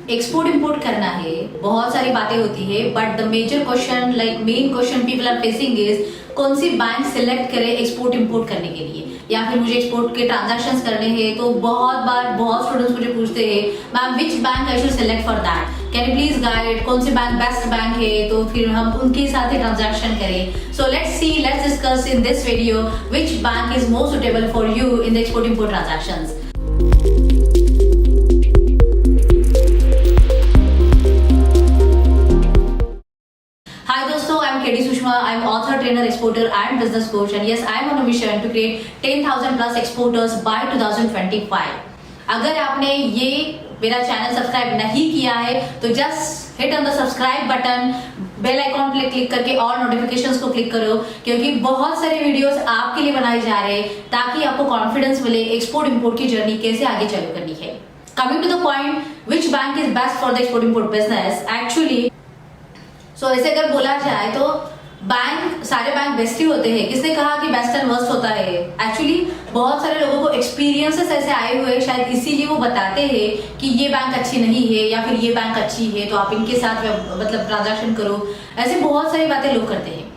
Export import करना है, बहुत सारी बातें होती है, but the major question main question people are facing is कौन सी बैंक सिलेक्ट करे एक्सपोर्ट इंपोर्ट करने के लिए, या फिर मुझे एक्सपोर्ट के ट्रांजैक्शंस करने हैं। तो बहुत बार बहुत स्टूडेंट्स मुझे पूछते हैं ma'am which bank I should select for that, can you please guide कौन सी बैंक बेस्ट बैंक है, तो फिर हम उनके साथ ही ट्रांजैक्शन करें। So let's discuss in this video which bank is more suitable for you in the export import transactions. I'm author, trainer, exporter and business coach, and yes, I am on a mission to create 10,000 plus exporters by 2025. अगर आपने ये मेरा channel subscribe नहीं किया है तो just hit on the subscribe button, bell icon पे click करके और नोटिफिकेशंस को क्लिक करो, क्योंकि बहुत सारे वीडियोस आपके लिए बनाए जा रहे हैं ताकि आपको कॉन्फिडेंस मिले एक्सपोर्ट इंपोर्ट की जर्नी कैसे आगे चालू करनी है। Coming to the point, which bank is best for the export import business actually. So ऐसे अगर बोला जाए तो बैंक, सारे बैंक बेस्ट ही होते हैं। किसने कहा कि बेस्ट एंड वर्स्ट होता है? एक्चुअली बहुत सारे लोगों को एक्सपीरियंसेस ऐसे आए हुए हैं, शायद इसीलिए वो बताते हैं कि ये बैंक अच्छी नहीं है या फिर ये बैंक अच्छी है तो आप इनके साथ मतलब ट्रांजैक्शन करो। ऐसे बहुत सारी बातें लोग करते हैं।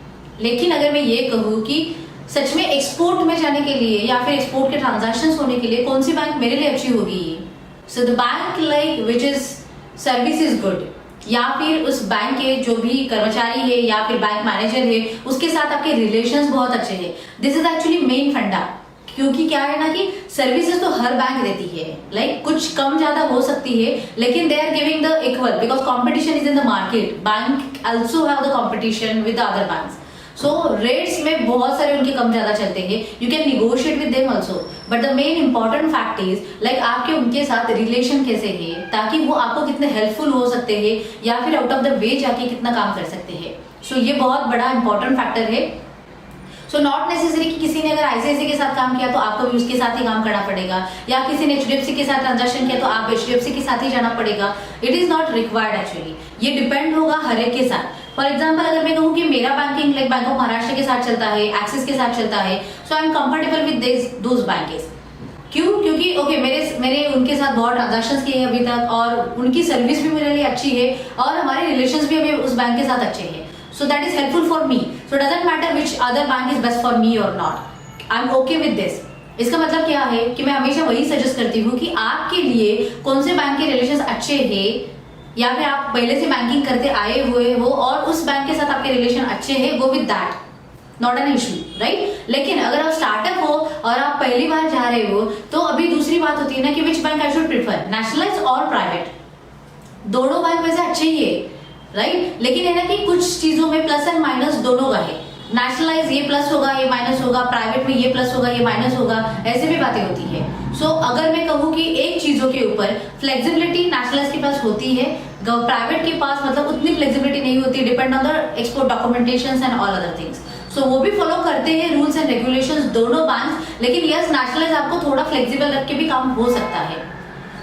लेकिन अगर मैं ये कहूँ कि सच में एक्सपोर्ट में जाने के लिए या फिर एक्सपोर्ट के ट्रांजैक्शन होने के लिए कौन सी बैंक मेरे लिए अच्छी होगी? So the bank like which is service is good, या फिर उस बैंक के जो भी कर्मचारी है या फिर बैंक मैनेजर है उसके साथ आपके रिलेशंस बहुत अच्छे हैं। दिस इज एक्चुअली मेन फंडा, क्योंकि क्या है ना कि सर्विसेज तो हर बैंक देती है, लाइक कुछ कम ज्यादा हो सकती है लेकिन they are giving the equal because competition is in the market. Bank also have the competition with the other banks. So rates में बहुत सारे उनके कम ज्यादा चलते हैं, you can negotiate with them also, but the main important fact is like आपके उनके साथ रिलेशन कैसे है, ताकि वो आपको कितने हेल्पफुल हो सकते हैं या फिर आउट ऑफ द वे जाके कितना काम कर सकते हैं। सो ये बहुत बड़ा इंपॉर्टेंट फैक्टर है। सो नॉट नेसेसरी कि किसी ने अगर आईसीआईसी के साथ काम किया तो आपको भी उसके साथ ही काम करना पड़ेगा, या किसी ने एचडीएफसी के साथ ट्रांजैक्शन किया तो आप एचडीएफसी के साथ ही जाना पड़ेगा। It is not required actually, ये डिपेंड होगा हर एक के साथ। फॉर एग्जाम्पल अगर मैं कहूँ कि मेरा banking like Bank of Maharashtra के साथ चलता है, एक्सिस के साथ चलता है, so I am comfortable with those banks. क्यों? क्योंकि ओके मेरे उनके साथ बहुत ट्रांजैक्शंस किए हैं अभी तक और उनकी सर्विस भी मेरे लिए अच्छी है और हमारे रिलेशंस भी अभी उस बैंक के साथ अच्छे हैं। So that is helpful for me. So it doesn't matter which other bank is best for me or not. I'm okay with this. इसका मतलब क्या है कि मैं हमेशा वही सजेस्ट करती हूँ कि आपके लिए कौन से बैंक के रिलेशंस अच्छे हैं, या फिर आप पहले से बैंकिंग करते आए हुए हो और उस बैंक के साथ आपके रिलेशन अच्छे हैं, go with that, not an issue, right. लेकिन अगर आप स्टार्टअप हो और आप पहली बार जा रहे हो तो अभी दूसरी बात होती है ना कि which bank I should prefer, nationalise और प्राइवेट। दोनों बैंक वैसे अच्छे ही है, राइट लेकिन है ना कि कुछ चीजों में प्लस एंड माइनस दोनों का है। नेशनलाइज ये प्लस होगा ये माइनस होगा, प्राइवेट में ये प्लस होगा ये माइनस होगा, ऐसे भी बातें होती है। सो अगर मैं कहूँ कि एक चीजों के ऊपर फ्लेक्सिबिलिटी नेशनलाइज के पास होती है, प्राइवेट के पास मतलब उतनी फ्लेक्सिबिलिटी नहीं होती, depend on the export documentation and all other things. So वो भी फॉलो करते हैं रूल्स एंड रेगुलेशंस दोनों बैंक, लेकिन यस नेशनलाइज आपको थोड़ा फ्लेक्सिबल रख के भी काम हो सकता है।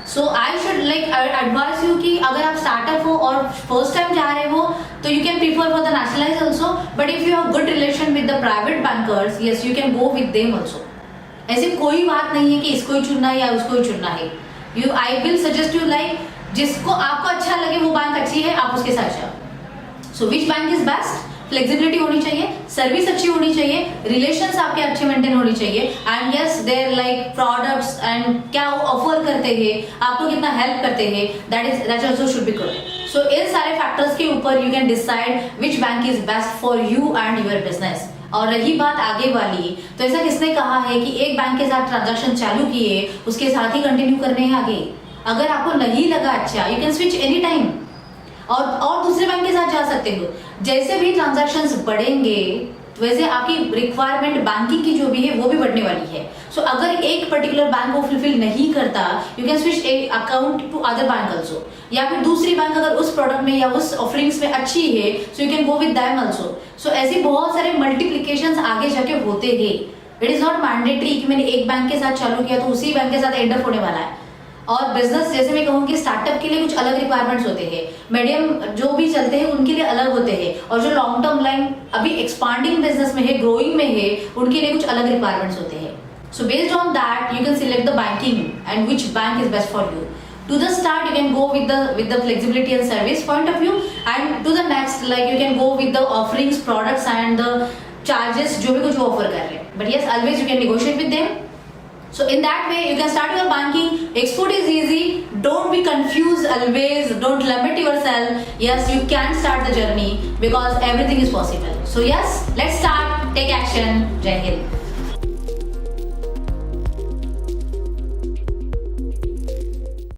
So I should like advice you कि अगर आप स्टार्टअप हो और फर्स्ट टाइम जा रहे हो तो you can prefer for the nationalise also, but if you have good relation with the private bankers, yes you can go with them also. ऐसी कोई बात नहीं है कि इसको ही चुनना है या उसको ही चुनना है। I will suggest you like जिसको आपको अच्छा लगे वो बैंक अच्छी है आप उसके साथ जाओ। So which bank is best? Flexibility होनी चाहिए, सर्विस अच्छी होनी चाहिए, रिलेशंस आपके अच्छे मेंटेन होनी चाहिए, and yes there like products and क्या वो ऑफर करते हैं, आपको कितना हेल्प करते हैं, that also should be good. So इन सारे फैक्टर्स के ऊपर you can decide which bank is best for you and your business. और रही बात आगे वाली, तो ऐसा किसने कहा है कि एक बैंक के साथ ट्रांजैक्शन चालू किए उसके साथ ही कंटिन्यू करने हैं आगे? अगर आपको नहीं लगा अच्छा, you can switch any time और दूसरे बैंक के साथ जा सकते हो। जैसे भी ट्रांजैक्शंस बढ़ेंगे वैसे आपकी रिक्वायरमेंट बैंकिंग की जो भी है वो भी बढ़ने वाली है। सो अगर एक पर्टिकुलर बैंक को फुलफिल नहीं करता, you can switch a account to other bank also, या फिर दूसरी बैंक अगर उस प्रोडक्ट में या उस ऑफरिंग्स में अच्छी है so you can go with them also. So ऐसे बहुत सारे मल्टीप्लीकेशंस आगे जाके होते हैं। इट इज नॉट मैंडेटरी कि मैंने एक बैंक के साथ चालू किया तो उसी बैंक के साथ एंड अप होने वाला है। और बिजनेस जैसे मैं कहूँ कि स्टार्टअप के लिए कुछ अलग रिक्वायरमेंट्स होते हैं, मीडियम जो भी चलते हैं उनके लिए अलग होते हैं, और जो लॉन्ग टर्म लाइन अभी एक्सपांडिंग बिजनेस में है, ग्रोइंग में है, उनके लिए कुछ अलग रिक्वायरमेंट्स होते हैं। So based on that you can select the banking and which bank is best for you. To the start, you can go with the flexibility and service point of view, and to the next, like you can go with the offerings, products, and the charges जो भी कुछ वो offer कर रहे हैं. But yes, always you can negotiate with them. So in that way, you can start your banking. Export is easy. Don't be confused always. Don't limit yourself. Yes, you can start the journey because everything is possible. So yes, let's start. Take action. Jai Hind.